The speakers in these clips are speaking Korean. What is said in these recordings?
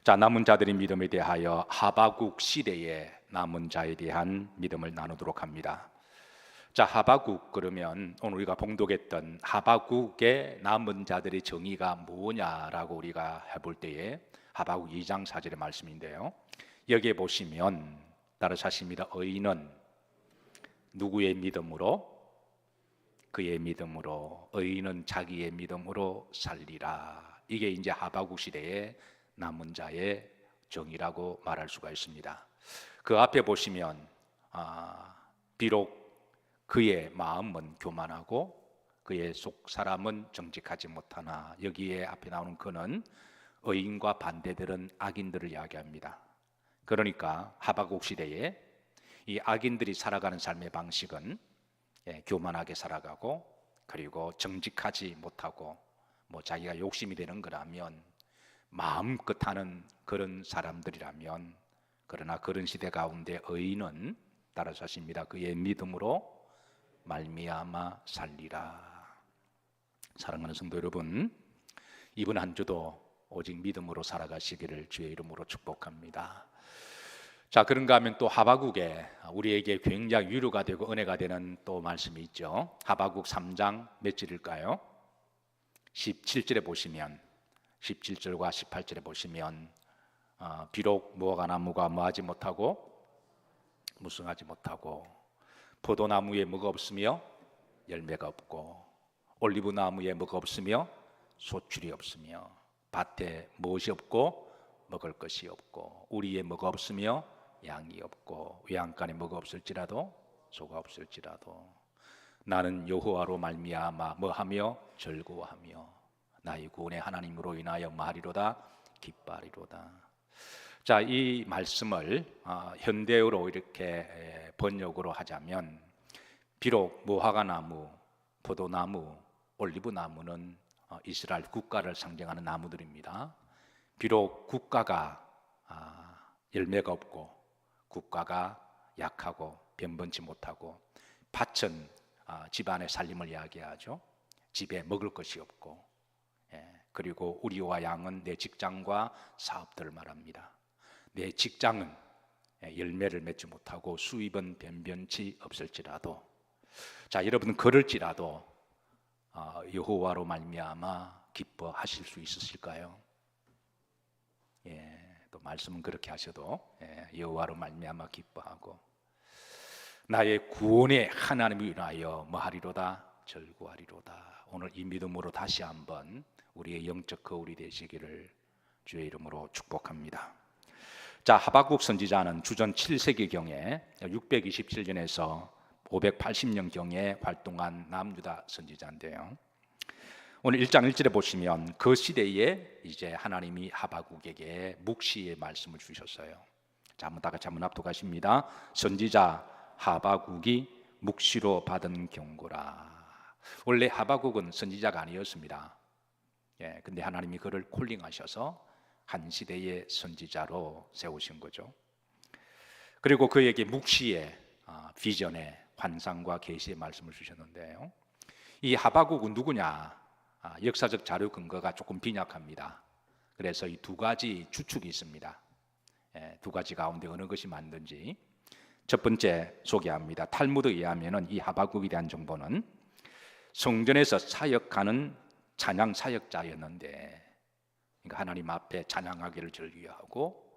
자, 남은 자들의 믿음에 대하여 하바국 시대의 남은 자에 대한 믿음을 나누도록 합니다. 자, 하바국 그러면 오늘 우리가 봉독했던 하바국의 남은 자들의 정의가 뭐냐라고 우리가 해볼 때에 하바국 2장 4절의 말씀인데요. 여기에 보시면 따라서 하십니다. 의인은 누구의 믿음으로? 그의 믿음으로. 의인은 자기의 믿음으로 살리라. 이게 이제 하바국 시대의 남은 자의 정의라고 말할 수가 있습니다. 그 앞에 보시면 비록 그의 마음은 교만하고 그의 속 사람은 정직하지 못하나, 여기에 앞에 나오는 그는 의인과 반대되는 악인들을 이야기합니다. 그러니까 하바국 시대에 이 악인들이 살아가는 삶의 방식은 교만하게 살아가고, 그리고 정직하지 못하고, 자기가 욕심이 되는 거라면 마음껏 하는 그런 사람들이라면, 그러나 그런 시대 가운데 의인은 따라서 하십니다. 그의 믿음으로 말미암아 살리라. 사랑하는 성도 여러분, 이번 한 주도 오직 믿음으로 살아가시기를 주의 이름으로 축복합니다. 자, 그런가 하면 또 하바국에 우리에게 굉장히 위로가 되고 은혜가 되는 또 말씀이 있죠. 하바국 3장 몇 절일까요? 17절에 보시면, 17절과 18절에 보시면 비록 무화과 나무가 뭐하지 못하고 무성하지 못하고, 포도나무에 뭐가 없으며 열매가 없고, 올리브 나무에 뭐가 없으며 소출이 없으며, 밭에 무엇이 없고 먹을 것이 없고, 우리에 뭐가 없으며 양이 없고, 외양간에 뭐가 없을지라도 소가 없을지라도, 나는 여호와로 말미암아 뭐하며 즐거워하며 나의 구원의 하나님으로 인하여 말이로다 기뻐하리로다. 자, 이 말씀을 현대어로 이렇게 번역으로 하자면, 비록 무화과 나무, 포도나무, 올리브 나무는 이스라엘 국가를 상징하는 나무들입니다. 비록 국가가 열매가 없고, 국가가 약하고 변변치 못하고, 밭은 집안의 살림을 이야기하죠. 집에 먹을 것이 없고, 그리고 우리와 양은 내 직장과 사업들을 말합니다. 내 직장은 열매를 맺지 못하고 수입은 변변치 없을지라도, 자, 여러분 그럴지라도 여호와로 말미암아 기뻐하실 수 있으실까요? 또 말씀은 그렇게 하셔도 여호와로 말미암아 기뻐하고 나의 구원의 하나님을 위하여 뭐하리로다 즐거워하리로다. 오늘 이 믿음으로 다시 한번 우리의 영적 거울이 되시기를 주의 이름으로 축복합니다. 자, 하바국 선지자는 주전 7세기경에 627년에서 580년경에 활동한 남유다 선지자인데요. 오늘 1장 1절에 보시면 그 시대에 이제 하나님이 하바국에게 묵시의 말씀을 주셨어요. 자, 한번 다 같이 한번 합독하십니다. 선지자 하바국이 묵시로 받은 경고라. 원래 하바국은 선지자가 아니었습니다. 근데 하나님이 그를 콜링하셔서 한 시대의 선지자로 세우신 거죠. 그리고 그에게 묵시의 비전의 환상과 계시의 말씀을 주셨는데요. 이 하바국은 누구냐? 역사적 자료 근거가 조금 빈약합니다. 그래서 이 두 가지 추측이 있습니다. 두 가지 가운데 어느 것이 맞는지 첫 번째 소개합니다. 탈무드에 의하면 이 하바국에 대한 정보는 성전에서 사역하는 찬양 사역자였는데, 그러니까 하나님 앞에 찬양하기를 즐겨하고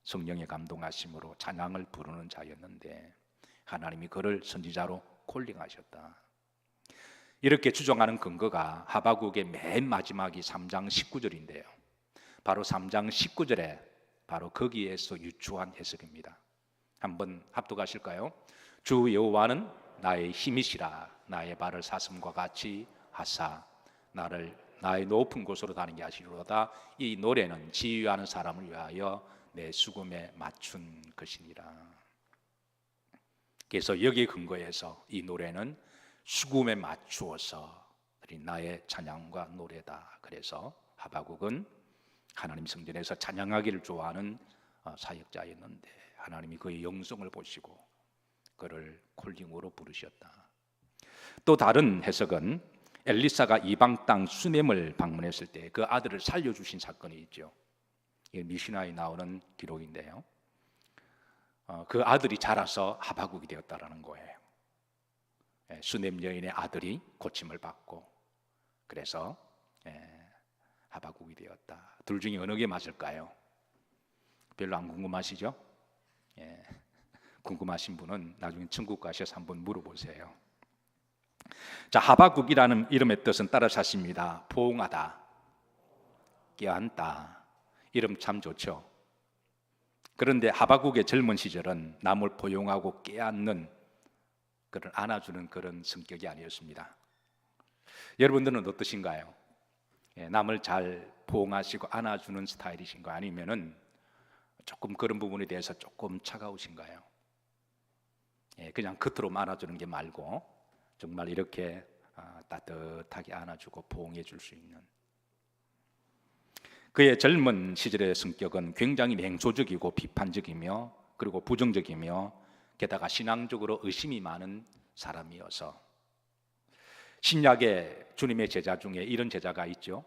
성령의 감동하심으로 찬양을 부르는 자였는데 하나님이 그를 선지자로 콜링하셨다. 이렇게 추정하는 근거가 하바국의 맨 마지막이 3장 19절인데요. 바로 3장 19절에 바로 거기에서 유추한 해석입니다. 한번 합독하실까요? 주 여호와는 나의 힘이시라. 나의 발을 사슴과 같이 하사 나를 나의 높은 곳으로 다니게 하시리로다. 이 노래는 지휘하는 사람을 위하여 내 수금에 맞춘 것이니라. 그래서 여기에 근거해서 이 노래는 수금에 맞추어서 나의 찬양과 노래다. 그래서 하바국은 하나님 성전에서 찬양하기를 좋아하는 사역자였는데 하나님이 그의 영성을 보시고 그를 콜링으로 부르셨다. 또 다른 해석은 엘리사가 이방 땅 수넴을 방문했을 때 그 아들을 살려주신 사건이 있죠. 이게 미시나에 나오는 기록인데요. 그 아들이 자라서 하박국이 되었다라는 거예요. 수넴 여인의 아들이 고침을 받고 그래서 하박국이 되었다. 둘 중에 어느 게 맞을까요? 별로 안 궁금하시죠? 궁금하신 분은 나중에 천국 가셔서 한번 물어보세요. 자, 하박국이라는 이름의 뜻은 따라서 하십니다. 포옹하다, 껴안다. 이름 참 좋죠. 그런데 하박국의 젊은 시절은 남을 포용하고 껴안는, 그런 안아주는 그런 성격이 아니었습니다. 여러분들은 어떠신가요? 남을 잘 포옹하시고 안아주는 스타일이신가, 아니면은 조금 그런 부분에 대해서 조금 차가우신가요? 그냥 겉으로 안아주는 게 말고 정말 이렇게 따뜻하게 안아주고 포옹해 줄 수 있는. 그의 젊은 시절의 성격은 굉장히 냉소적이고 비판적이며 그리고 부정적이며 게다가 신앙적으로 의심이 많은 사람이어서, 신약의 주님의 제자 중에 이런 제자가 있죠.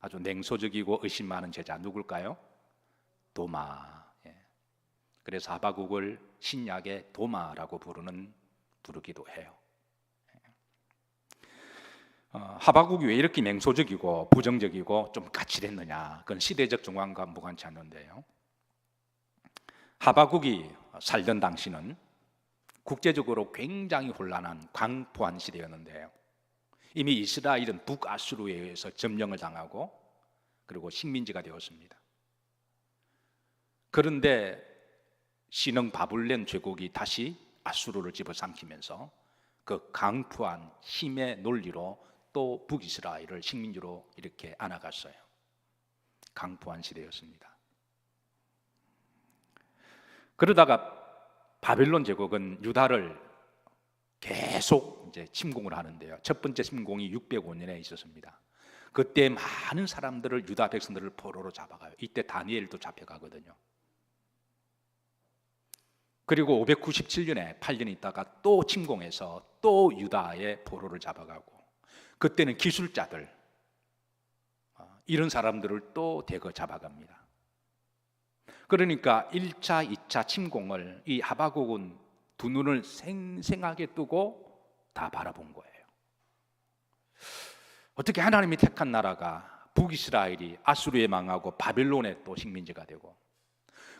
아주 냉소적이고 의심 많은 제자, 누굴까요? 도마. 그래서 하박국을 신약의 도마라고 부르기도 해요. 하박국이 왜 이렇게 냉소적이고 부정적이고 좀 까칠했느냐? 그건 시대적 정황과 무관치 않는데요. 하박국이 살던 당시는 국제적으로 굉장히 혼란한 광포한 시대였는데요. 이미 이스라엘은 북아수르에 의해서 점령을 당하고 그리고 식민지가 되었습니다. 그런데 신흥 바블론 제국이 다시 아수르를 집어삼키면서 그 강포한 힘의 논리로 또 북이스라엘을 식민지로 이렇게 안아갔어요. 강포한 시대였습니다. 그러다가 바벨론 제국은 유다를 계속 이제 침공을 하는데요. 첫 번째 침공이 605년에 있었습니다. 그때 많은 사람들을, 유다 백성들을 포로로 잡아가요. 이때 다니엘도 잡혀가거든요. 그리고 597년에 8년 있다가 또 침공해서 또 유다의 포로를 잡아가고, 그때는 기술자들, 이런 사람들을 또 대거 잡아갑니다. 그러니까 1차, 2차 침공을 이 하박국은 두 눈을 생생하게 뜨고 다 바라본 거예요. 어떻게 하나님이 택한 나라가 북이스라엘이 아수르에 망하고 바벨론의 또 식민지가 되고,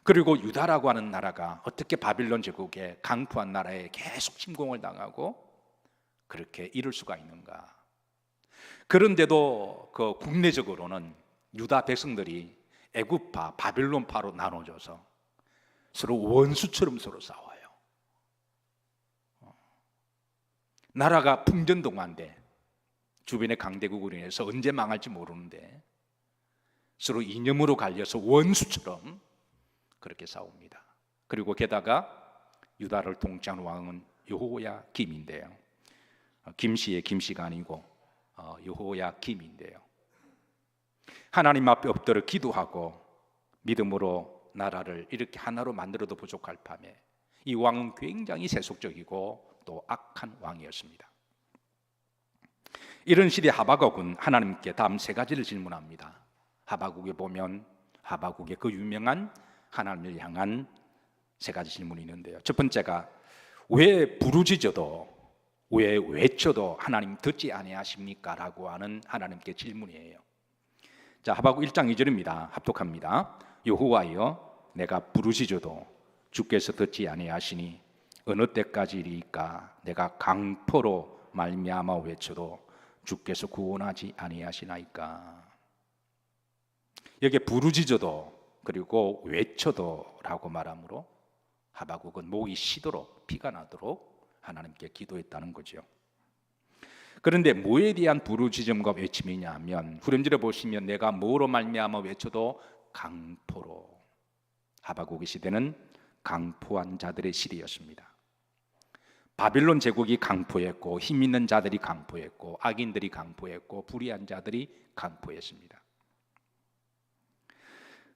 그리고 유다라고 하는 나라가 어떻게 바빌론 제국의 강포한 나라에 계속 침공을 당하고 그렇게 이룰 수가 있는가? 그런데도 그 국내적으로는 유다 백성들이 애굽파, 바빌론파로 나눠져서 서로 원수처럼 서로 싸워요. 나라가 풍전등화인데, 주변의 강대국으로 인해서 언제 망할지 모르는데 서로 이념으로 갈려서 원수처럼 그렇게 싸웁니다. 그리고 게다가 유다를 통치한 왕은 여호야김인데요. 김씨의 김씨가 아니고 여호야김인데요. 하나님 앞에 엎드려 기도하고 믿음으로 나라를 이렇게 하나로 만들어도 부족할 판에 이 왕은 굉장히 세속적이고 또 악한 왕이었습니다. 이런 시대 하박국은 하나님께 다음 세 가지를 질문합니다. 하박국에 보면 하박국의 그 유명한 하나님을 향한 세 가지 질문이 있는데요. 첫 번째가 왜 부르짖어도, 왜 외쳐도 하나님 듣지 아니하십니까? 라고 하는 하나님께 질문이에요. 자, 하박국 1장 2절입니다. 합독합니다. 여호와여, 내가 부르짖어도 주께서 듣지 아니하시니 어느 때까지리까? 내가 강포로 말미암아 외쳐도 주께서 구원하지 아니하시나이까? 여기에 부르짖어도 그리고 외쳐도라고 말하므로 하박국은 목이 쉬도록, 피가 나도록 하나님께 기도했다는 거죠. 그런데 뭐에 대한 부르짖음과 외침이냐 하면, 후렴절에 보시면 내가 뭐로 말미암아 외쳐도 강포로. 하박국의 시대는 강포한 자들의 시대였습니다. 바빌론 제국이 강포했고, 힘 있는 자들이 강포했고, 악인들이 강포했고, 불의한 자들이 강포했습니다.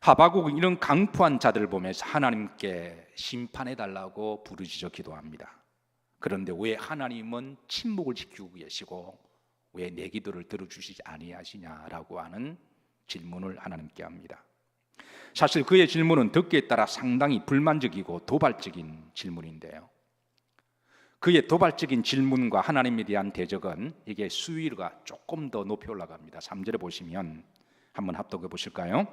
하박국은 이런 강포한 자들을 보면서 하나님께 심판해달라고 부르짖어 기도합니다. 그런데 왜 하나님은 침묵을 지키고 계시고 왜 내 기도를 들어주시지 아니하시냐라고 하는 질문을 하나님께 합니다. 사실 그의 질문은 듣기에 따라 상당히 불만적이고 도발적인 질문인데요. 그의 도발적인 질문과 하나님에 대한 대적은 이게 수위가 조금 더 높이 올라갑니다. 3절에 보시면 한번 합독해 보실까요?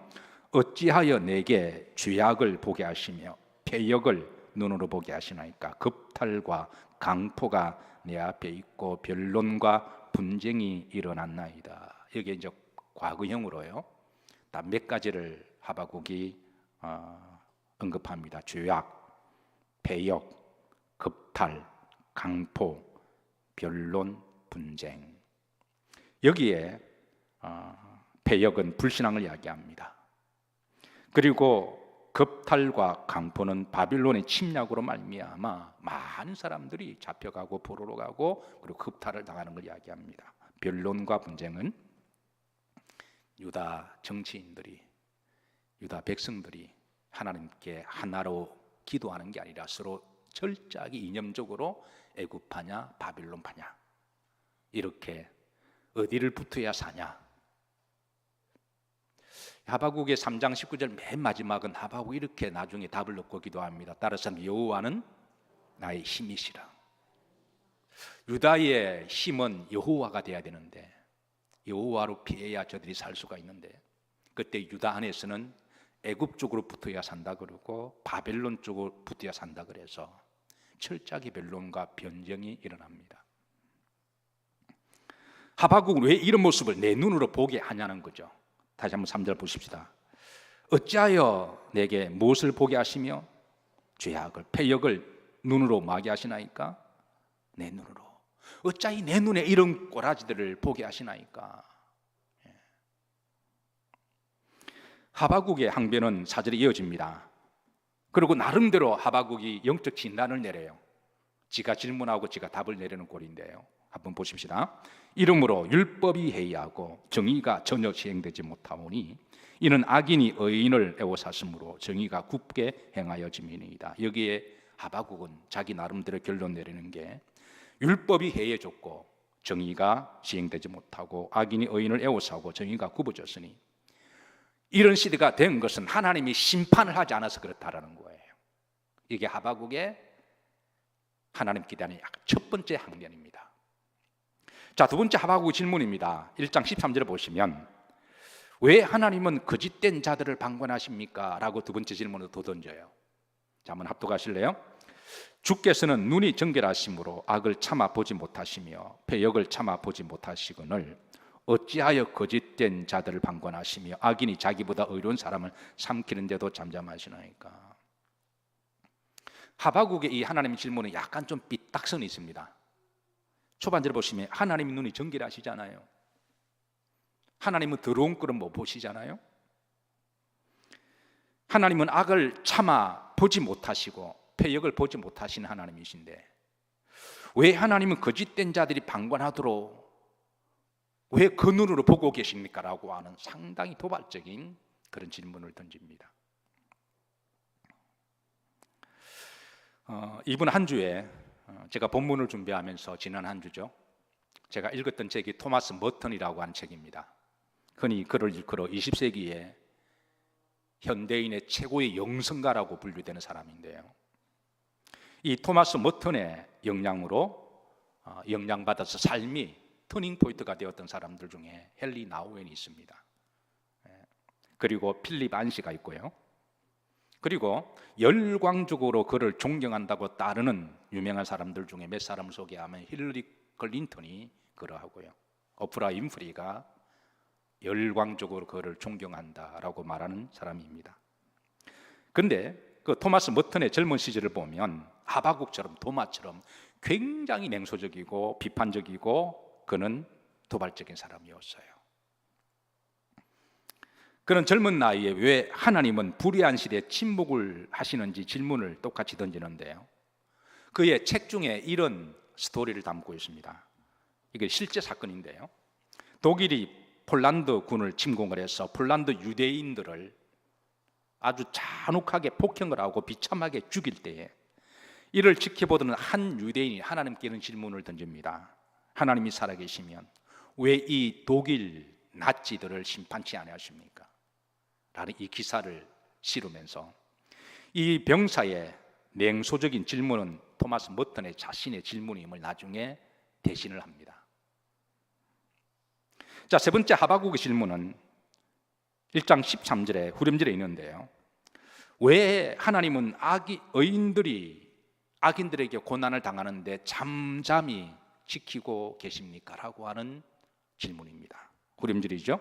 어찌하여 내게 죄악을 보게 하시며 패역을 눈으로 보게 하시나이까? 급탈과 강포가 내 앞에 있고 변론과 분쟁이 일어났나이다. 여기 이제 과거형으로요. 다 몇 가지를 하박국이 언급합니다. 죄악, 패역, 급탈, 강포, 변론, 분쟁. 여기에 패역은 불신앙을 이야기합니다. 그리고 급탈과 강포는 바빌론의 침략으로 말미암아 많은 사람들이 잡혀가고 포로로 가고 그리고 급탈을 당하는 걸 이야기합니다. 변론과 분쟁은 유다 정치인들이, 유다 백성들이 하나님께 하나로 기도하는 게 아니라 서로 철저하게 이념적으로 애굽파냐 바빌론파냐 이렇게 어디를 붙어야 사냐. 하박국의 3장 19절 맨 마지막은 하박국이 이렇게 나중에 답을 얻고 기도합니다. 따라서 여호와는 나의 힘이시라. 유다의 힘은 여호와가 돼야 되는데 여호와로 피해야 저들이 살 수가 있는데 그때 유다 안에서는 애굽 쪽으로 붙어야 산다 그러고 바벨론 쪽으로 붙어야 산다 그래서 철저하게 변론과 변정이 일어납니다. 하박국은 왜 이런 모습을 내 눈으로 보게 하냐는 거죠. 다시 한번 3절 보십시다. 어찌하여 내게 무엇을 보게 하시며 죄악을 패역을 눈으로 마게 하시나이까? 내 눈으로. 어찌하여 내 눈에 이런 꼬라지들을 보게 하시나이까? 하박국의 항변은 4절에 이어집니다. 그리고 나름대로 하박국이 영적 진단을 내려요. 지가 질문하고 지가 답을 내리는 꼴인데요. 한번 보십시다. 이러므로 율법이 해이하고 정의가 전혀 시행되지 못하오니 이는 악인이 의인을 애워쌌으므로 정의가 굽게 행하여짐이니이다. 여기에 하박국은 자기 나름대로 결론 내리는 게 율법이 해이해졌고 정의가 시행되지 못하고 악인이 의인을 애워싸고 정의가 굽어졌으니 이런 시대가 된 것은 하나님이 심판을 하지 않아서 그렇다라는 거예요. 이게 하박국의 하나님께 대한 첫 번째 항변입니다. 자, 두 번째 하박국 질문입니다. 1장 13절에 보시면 왜 하나님은 거짓된 자들을 방관하십니까? 라고 두 번째 질문을 더 던져요. 자, 한번 합독하실래요? 주께서는 눈이 정결하심으로 악을 참아 보지 못하시며 패역을 참아 보지 못하시거늘 어찌하여 거짓된 자들을 방관하시며 악인이 자기보다 의로운 사람을 삼키는데도 잠잠하시나이까? 하박국의 이 하나님의 질문은 약간 좀 삐딱선이 있습니다. 초반절에 보시면 하나님의 눈이 정결하시잖아요. 하나님은 더러운 꼴은 못 보시잖아요. 하나님은 악을 참아 보지 못하시고 패역을 보지 못하시는 하나님이신데 왜 하나님은 거짓된 자들이 방관하도록 왜 그 눈으로 보고 계십니까? 라고 하는 상당히 도발적인 그런 질문을 던집니다. 이번 한 주에 제가 본문을 준비하면서 지난 한 주죠. 제가 읽었던 책이 토마스 머턴이라고 하는 책입니다. 흔히 그를 일컬어 20세기의 현대인의 최고의 영성가라고 분류되는 사람인데요. 이 토마스 머턴의 영향받아서 삶이 터닝 포인트가 되었던 사람들 중에 헨리 나우엔이 있습니다. 그리고 필립 안시가 있고요. 그리고 열광적으로 그를 존경한다고 따르는 유명한 사람들 중에 몇 사람을 소개하면 힐러리 클린턴이 그러하고요. 오프라 윈프리가 열광적으로 그를 존경한다라고 말하는 사람입니다. 그런데 그 토마스 머턴의 젊은 시절을 보면 하박국처럼 도마처럼 굉장히 냉소적이고 비판적이고 그는 도발적인 사람이었어요. 그런 젊은 나이에 왜 하나님은 불의한 시대에 침묵을 하시는지 질문을 똑같이 던지는데요. 그의 책 중에 이런 스토리를 담고 있습니다. 이게 실제 사건인데요. 독일이 폴란드 군을 침공을 해서 폴란드 유대인들을 아주 잔혹하게 폭행을 하고 비참하게 죽일 때에 이를 지켜보던 한 유대인이 하나님께 이런 질문을 던집니다. 하나님이 살아계시면 왜 이 독일 나치들을 심판치 아니하십니까? 라는 이 기사를 씨르면서 이 병사의 냉소적인 질문은 토마스 머튼의 자신의 질문임을 나중에 대신을 합니다. 자, 세 번째 하바국의 질문은 1장 13절에 후렴절에 있는데요. 왜 하나님은 악인들에게 고난을 당하는데 잠잠히 지키고 계십니까? 라고 하는 질문입니다. 후렴절이죠.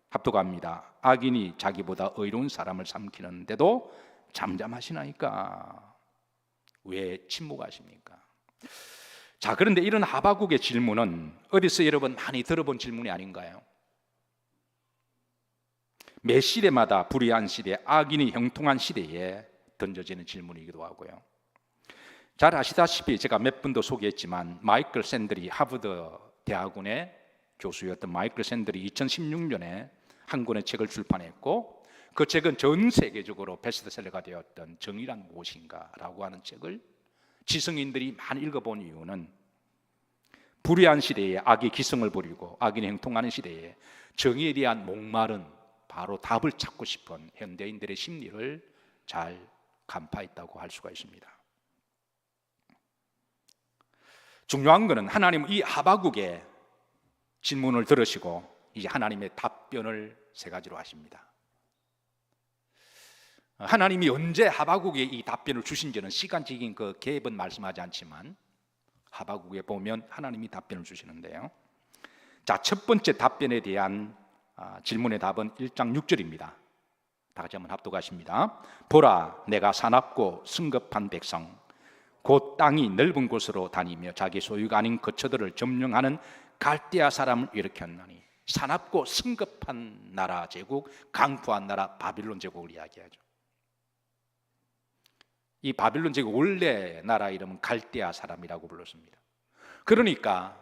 합독합니다. 악인이 자기보다 의로운 사람을 삼키는데도 잠잠하시나이까? 왜 침묵하십니까? 자, 그런데 이런 하바국의 질문은 어디서 여러분 많이 들어본 질문이 아닌가요? 매 시대마다 불의한 시대, 악인이 형통한 시대에 던져지는 질문이기도 하고요. 잘 아시다시피 제가 몇 번도 소개했지만 마이클 샌들이 하버드 대학원의 교수였던 마이클 샌들이 2016년에 한 권의 책을 출판했고, 그 책은 전 세계적으로 베스트셀러가 되었던 정의란 무엇인가 라고 하는 책을 지성인들이 많이 읽어본 이유는 불의한 시대에 악이 기승을 부리고 악인이 행통하는 시대에 정의에 대한 목마른 바로 답을 찾고 싶은 현대인들의 심리를 잘 간파했다고 할 수가 있습니다. 중요한 것은 하나님은 이 하바국의 질문을 들으시고 이제 하나님의 답변을 세 가지로 하십니다. 하나님이 언제 하바국에 이 답변을 주신지는 시간적인 그 갭은 말씀하지 않지만 하바국에 보면 하나님이 답변을 주시는데요. 자, 첫 번째 답변에 대한 질문의 답은 1장 6절입니다. 다 같이 한번 합독하십니다. 보라, 내가 사납고 성급한 백성, 곧 땅이 넓은 곳으로 다니며 자기 소유가 아닌 거처들을 점령하는 갈대아 사람을 일으켰나니. 사납고 성급한 나라 제국, 강포한 나라 바빌론 제국을 이야기하죠. 이 바빌론 제국 원래 나라 이름은 갈대아 사람이라고 불렀습니다. 그러니까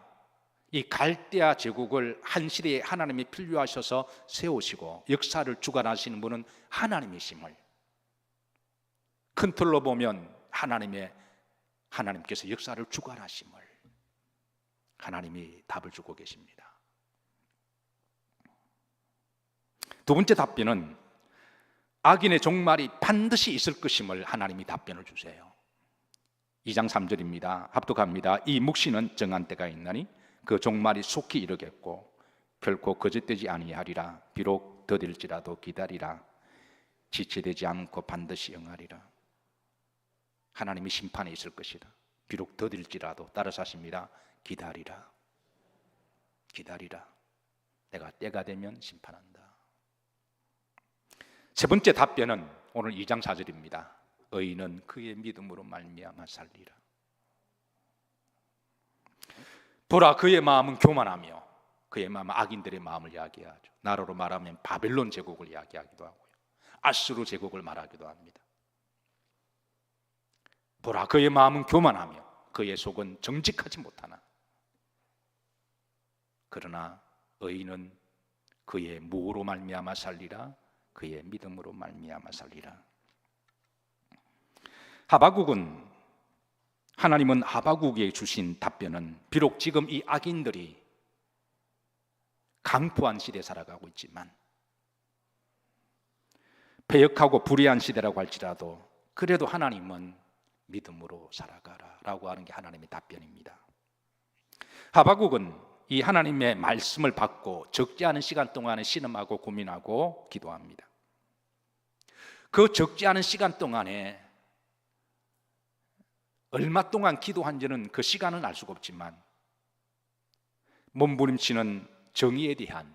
이 갈대아 제국을 한 시대에 하나님이 필요하셔서 세우시고 역사를 주관하시는 분은 하나님이심을, 큰 틀로 보면 하나님께서 역사를 주관하심을 하나님이 답을 주고 계십니다. 두 번째 답변은 악인의 종말이 반드시 있을 것임을 하나님이 답변을 주세요. 2장 3절입니다. 합독합니다. 이 묵시는 정한 때가 있나니 그 종말이 속히 이르겠고 결코 거짓되지 아니하리라. 비록 더딜지라도 기다리라. 지체되지 않고 반드시 응하리라. 하나님이 심판에 있을 것이다. 비록 더딜지라도, 따라서 하십니다. 기다리라. 기다리라. 내가 때가 되면 심판한다. 세 번째 답변은 오늘 2장 4절입니다. 의인은 그의 믿음으로 말미암아 살리라. 보라, 그의 마음은 교만하며 그의 마음은 악인들의 마음을 이야기하죠. 나라로 말하면 바벨론 제국을 이야기하기도 하고요, 아수르 제국을 말하기도 합니다. 보라, 그의 마음은 교만하며 그의 속은 정직하지 못하나. 그러나 의인은 그의 무로 말미암아 살리라. 그의 믿음으로 말미암아 살리라. 하나님은 하바국에 주신 답변은 비록 지금 이 악인들이 강포한 시대에 살아가고 있지만, 패역하고 불의한 시대라고 할지라도 그래도 하나님은 믿음으로 살아가라 라고 하는 게 하나님의 답변입니다. 하바국은 이 하나님의 말씀을 받고 적지 않은 시간 동안에 신음하고 고민하고 기도합니다. 그 적지 않은 시간 동안에 얼마 동안 기도한지는 그 시간은 알 수가 없지만 몸부림치는 정의에 대한,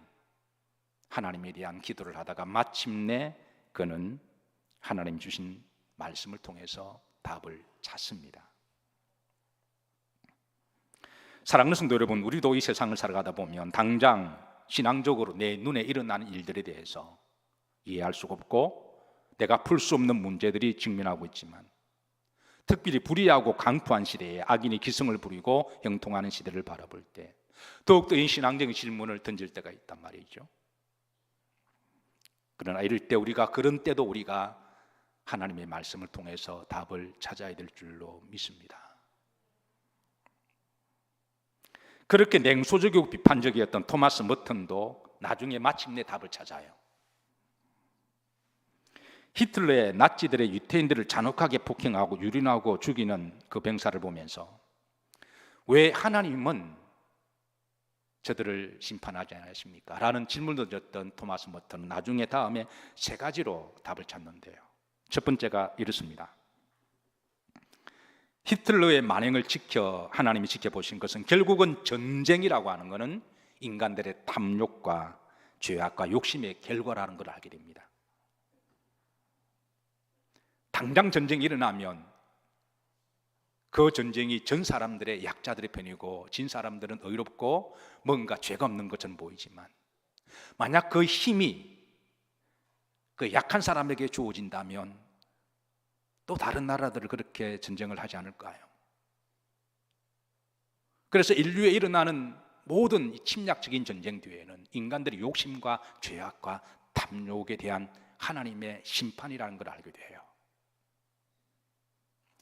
하나님에 대한 기도를 하다가 마침내 그는 하나님 주신 말씀을 통해서 답을 찾습니다. 사랑하는 성도 여러분, 우리도 이 세상을 살아가다 보면 당장 신앙적으로 내 눈에 일어나는 일들에 대해서 이해할 수가 없고 내가 풀 수 없는 문제들이 직면하고 있지만, 특별히 불의하고 강포한 시대에 악인이 기승을 부리고 형통하는 시대를 바라볼 때 더욱더 이 신앙적인 질문을 던질 때가 있단 말이죠. 그러나 이럴 때 그런 때도 우리가 하나님의 말씀을 통해서 답을 찾아야 될 줄로 믿습니다. 그렇게 냉소적이고 비판적이었던 토마스 머튼도 나중에 마침내 답을 찾아요. 히틀러의 나치들의 유태인들을 잔혹하게 폭행하고 유린하고 죽이는 그 병사를 보면서 왜 하나님은 저들을 심판하지 않으십니까? 라는 질문을 던졌던 토마스 머튼은 나중에 다음에 세 가지로 답을 찾는데요. 첫 번째가 이렇습니다. 히틀러의 만행을 하나님이 지켜보신 것은 결국은 전쟁이라고 하는 것은 인간들의 탐욕과 죄악과 욕심의 결과라는 걸 알게 됩니다. 당장 전쟁이 일어나면 그 전쟁이 전 사람들의 약자들의 편이고 진 사람들은 의롭고 뭔가 죄가 없는 것처럼 보이지만, 만약 그 힘이 그 약한 사람에게 주어진다면 또 다른 나라들을 그렇게 전쟁을 하지 않을까요? 그래서 인류에 일어나는 모든 침략적인 전쟁 뒤에는 인간들의 욕심과 죄악과 탐욕에 대한 하나님의 심판이라는 걸 알게 돼요.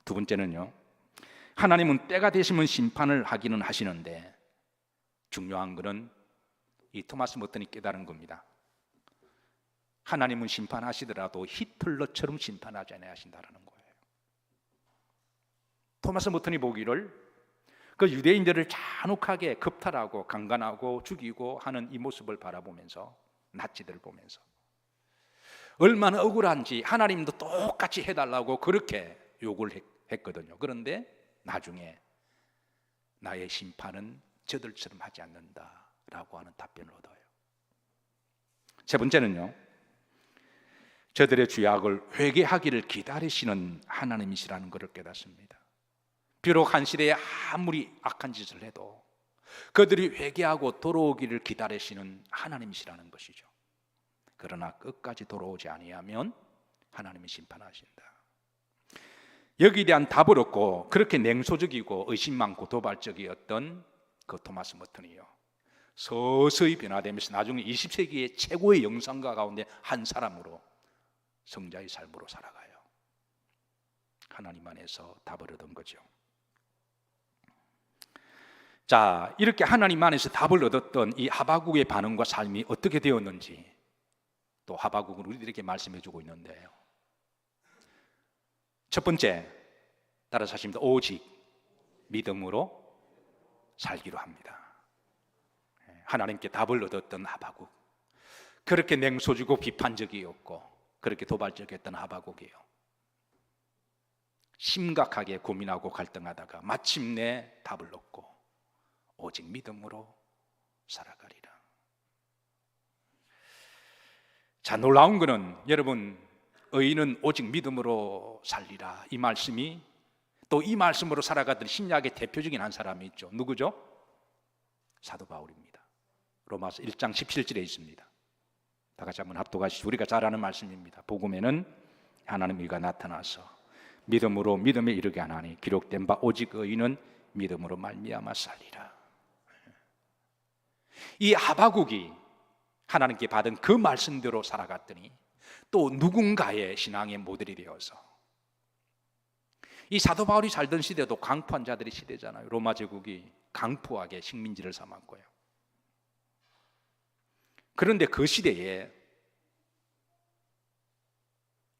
두 번째는요, 하나님은 때가 되시면 심판을 하기는 하시는데 중요한 것은 이 토마스 머튼이 깨달은 겁니다. 하나님은 심판하시더라도 히틀러처럼 심판하지 않아야 하신다는 거예요. 토마스 머튼이 보기를 그 유대인들을 잔혹하게 겁탈하고 강간하고 죽이고 하는 이 모습을 바라보면서, 나치들을 보면서 얼마나 억울한지 하나님도 똑같이 해달라고 그렇게 요구를 했거든요. 그런데 나중에 나의 심판은 저들처럼 하지 않는다라고 하는 답변을 얻어요. 세 번째는요, 저들의 죄악을 회개하기를 기다리시는 하나님이시라는 것을 깨닫습니다. 비록 한 시대에 아무리 악한 짓을 해도 그들이 회개하고 돌아오기를 기다리시는 하나님이시라는 것이죠. 그러나 끝까지 돌아오지 아니하면 하나님이 심판하신다. 여기에 대한 답을 얻고 그렇게 냉소적이고 의심 많고 도발적이었던 그 토마스 머튼이요, 서서히 변화되면서 나중에 20세기의 최고의 영성가 가운데 한 사람으로 성자의 삶으로 살아가요. 하나님 안에서 답을 얻은 거죠. 자, 이렇게 하나님 안에서 답을 얻었던 이 하박국의 반응과 삶이 어떻게 되었는지 또 하박국은 우리들에게 말씀해 주고 있는데요. 첫 번째, 따라서 하십니다. 오직 믿음으로 살기로 합니다. 하나님께 답을 얻었던 하박국, 그렇게 냉소주고 비판적이었고 그렇게 도발적이었던 하박국이에요. 심각하게 고민하고 갈등하다가 마침내 답을 얻고 오직 믿음으로 살아가리라. 자, 놀라운 것은 여러분, 의인은 오직 믿음으로 살리라, 이 말씀이 또 이 말씀으로 살아가던 신약의 대표적인 한 사람이 있죠. 누구죠? 사도 바울입니다. 로마서 1장 17절에 있습니다. 다 같이 한번 합독하시죠. 우리가 잘 아는 말씀입니다. 복음에는 하나님의 의가 나타나서 믿음으로 믿음에 이르게 하나니 기록된 바 오직 의인은 믿음으로 말미암아 살리라. 이 하박국이 하나님께 받은 그 말씀대로 살아갔더니 또 누군가의 신앙의 모델이 되어서, 이 사도 바울이 살던 시대도 강포한 자들의 시대잖아요. 로마 제국이 강포하게 식민지를 삼았고요. 그런데 그 시대에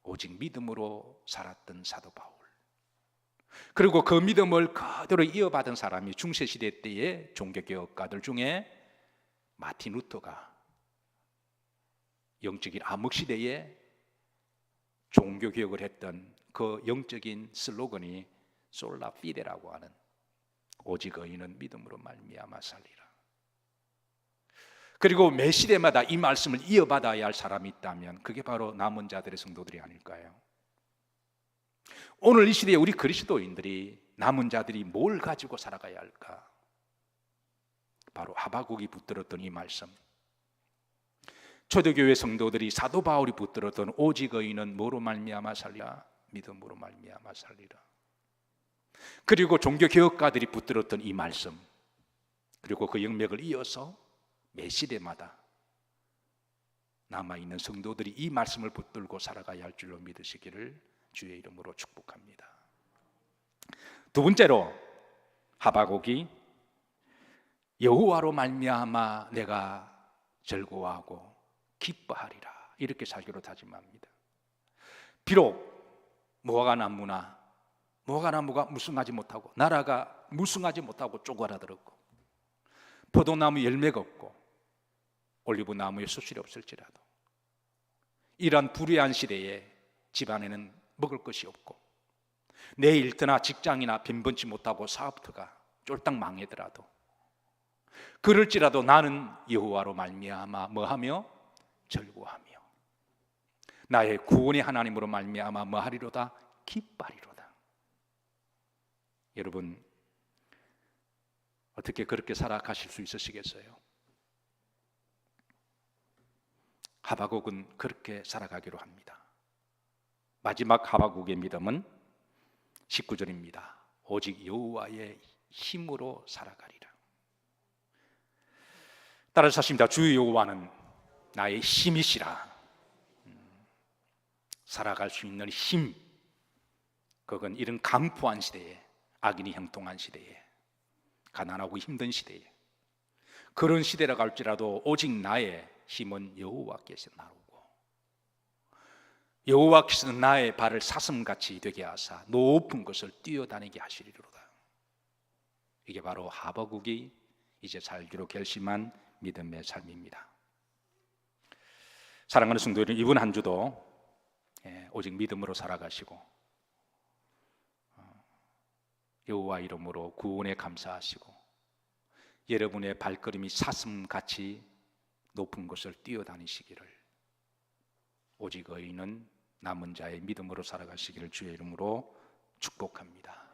오직 믿음으로 살았던 사도 바울, 그리고 그 믿음을 그대로 이어받은 사람이 중세시대 때의 종교개혁가들 중에 마틴 루터가 영적인 암흑시대에 종교개혁을 했던 그 영적인 슬로건이 솔라 피데라고 하는 오직 의인은 믿음으로 말미암아 살리라. 그리고 매 시대마다 이 말씀을 이어받아야 할 사람이 있다면 그게 바로 남은 자들의 성도들이 아닐까요? 오늘 이 시대에 우리 그리스도인들이, 남은 자들이 뭘 가지고 살아가야 할까? 바로 하박국이 붙들었던 이 말씀, 초대교회 성도들이 사도 바울이 붙들었던 오직 의인은 뭐로 말미암아 살리라? 믿음으로 말미암아 살리라. 그리고 종교개혁가들이 붙들었던 이 말씀, 그리고 그 영맥을 이어서 매 시대마다 남아있는 성도들이 이 말씀을 붙들고 살아가야 할 줄로 믿으시기를 주의 이름으로 축복합니다. 두 번째로, 하박국이 여호와로 말미암아 내가 즐거워하고 기뻐하리라, 이렇게 살기로 다짐합니다. 비록 무화과나무가 무성하지 못하고 나라가 무성하지 못하고 쪼그라들었고 포도나무 열매가 없고 올리브나무에 수술이 없을지라도 이러한 불의한 시대에 집안에는 먹을 것이 없고 내 일터나 직장이나 빈번치 못하고 사업터가 쫄딱 망하더라도 그럴지라도 나는 여호와로 말미암아 뭐하며 절구하며 나의 구원의 하나님으로 말미암아 뭐하리로다 기뻐하리로다. 여러분 어떻게 그렇게 살아가실 수 있으시겠어요? 하박국은 그렇게 살아가기로 합니다. 마지막 하박국의 믿음은 19절입니다. 오직 여호와의 힘으로 살아가리라. 따라서 하십니다. 주 여호와는 나의 힘이시라. 살아갈 수 있는 힘, 그건 이런 강포한 시대에, 악인이 형통한 시대에, 가난하고 힘든 시대에, 그런 시대라고 할지라도 오직 나의 힘은 여호와께서 나오고 여호와께서는 나의 발을 사슴같이 되게 하사 높은 것을 뛰어다니게 하시리로다. 이게 바로 하박국이 이제 살기로 결심한 믿음의 삶입니다. 사랑하는 성도 여러분, 이번 한 주도 오직 믿음으로 살아가시고 여호와 이름으로 구원에 감사하시고 여러분의 발걸음이 사슴같이 높은 곳을 뛰어다니시기를, 오직 의인은 남은 자의 믿음으로 살아가시기를 주의 이름으로 축복합니다.